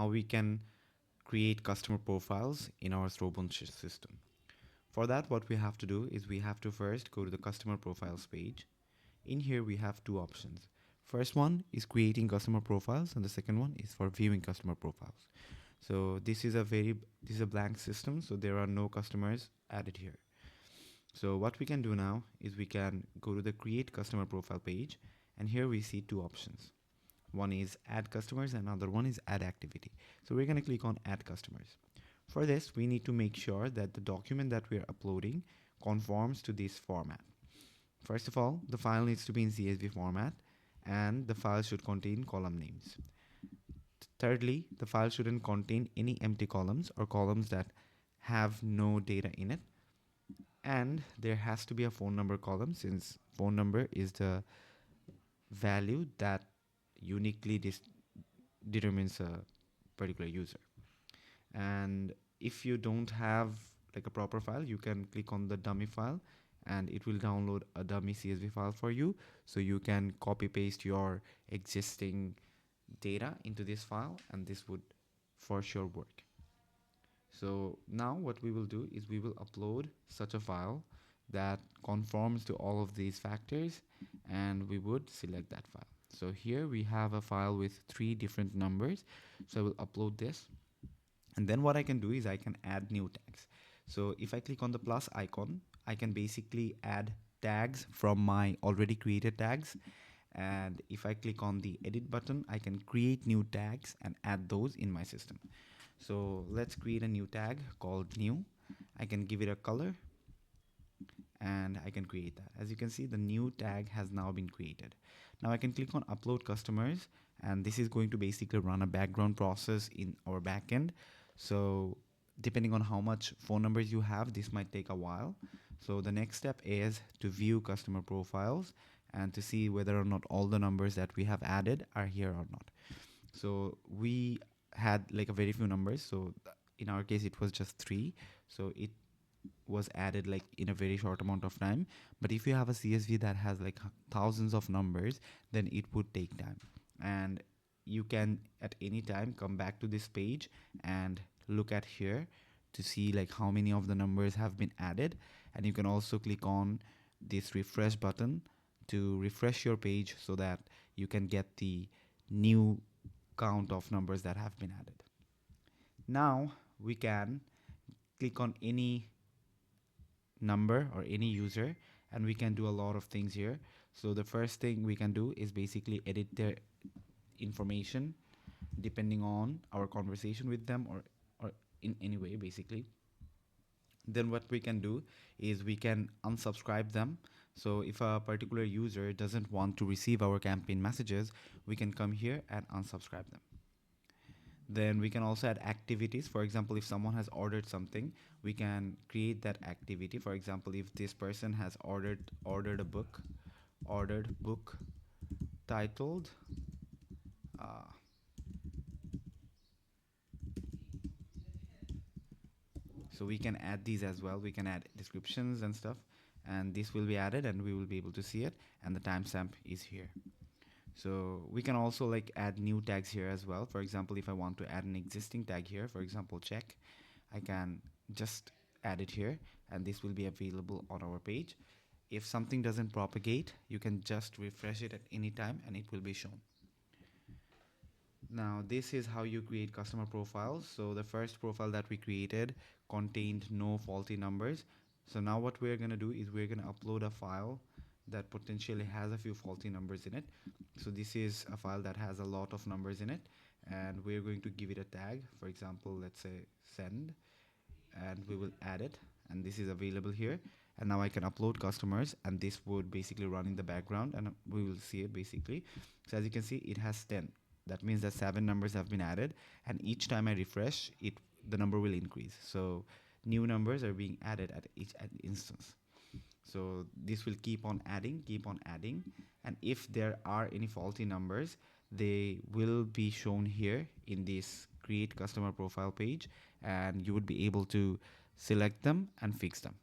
how we can create customer profiles in our Strobon system. For that, what we have to do is we have to first go to the customer profiles page. In here, we have two options. First one is creating customer profiles, and the second one is for viewing customer profiles. So this is a blank system, so there are no customers added here. So what we can do now is we can go to the create customer profile page, and here we see two options. One is add customers and another one is add activity. So we're going to click on add customers. For this, we need to make sure that the document that we're uploading conforms to this format. First of all, the file needs to be in CSV format and the file should contain column names. Thirdly, the file shouldn't contain any empty columns or columns that have no data in it. And there has to be a phone number column, since phone number is the value that uniquely determines a particular user. And if you don't have like a proper file, you can click on the dummy file and it will download a dummy CSV file for you, so you can copy paste your existing data into this file and this would for sure work. So now what we will do is we will upload such a file that conforms to all of these factors, and we would select that file. So here we have a file with 3 different numbers, so I will upload this, and then what I can do is I can add new tags. So if I click on the plus icon, I can basically add tags from my already created tags, and if I click on the edit button, I can create new tags and add those in my system. So let's create a new tag called new. I can give it a color and I can create that. As you can see, the new tag has now been created. Now I can click on upload customers, and this is going to basically run a background process in our backend. So depending on how much phone numbers you have, this might take a while. So the next step is to view customer profiles and to see whether or not all the numbers that we have added are here or not. So we had like a very few numbers. So in our case, it was just 3. So it was added like in a very short amount of time. But if you have a CSV that has like thousands of numbers, then it would take time. And you can at any time come back to this page and look at here to see like how many of the numbers have been added. And you can also click on this refresh button to refresh your page so that you can get the new count of numbers that have been added. Now we can click on any number or any user and we can do a lot of things here. So the first thing we can do is basically edit their information depending on our conversation with them or in any way basically. Then what we can do is we can unsubscribe them. So if a particular user doesn't want to receive our campaign messages, we can come here and unsubscribe them. Then we can also add activities. For example, if someone has ordered something, we can create that activity. For example, if this person has ordered a book, ordered book titled so we can add these as well. We can add descriptions and stuff, and this will be added and we will be able to see it, and the timestamp is here. So we can also like add new tags here as well. For example, if I want to add an existing tag here, for example check, I can just add it here and this will be available on our page. If something doesn't propagate, you can just refresh it at any time and it will be shown. Now this is how you create customer profiles. So the first profile that we created contained no faulty numbers. So now what we're going to do is we're going to upload a file that potentially has a few faulty numbers in it. So this is a file that has a lot of numbers in it, and we're going to give it a tag. For example, let's say send, and we will add it, and this is available here. And now I can upload customers, and this would basically run in the background and we will see it basically. So as you can see, it has 10. That means that 7 numbers have been added, and each time I refresh it, the number will increase. So new numbers are being added at each instance. So this will keep on adding, and if there are any faulty numbers, they will be shown here in this create customer profile page, and you would be able to select them and fix them.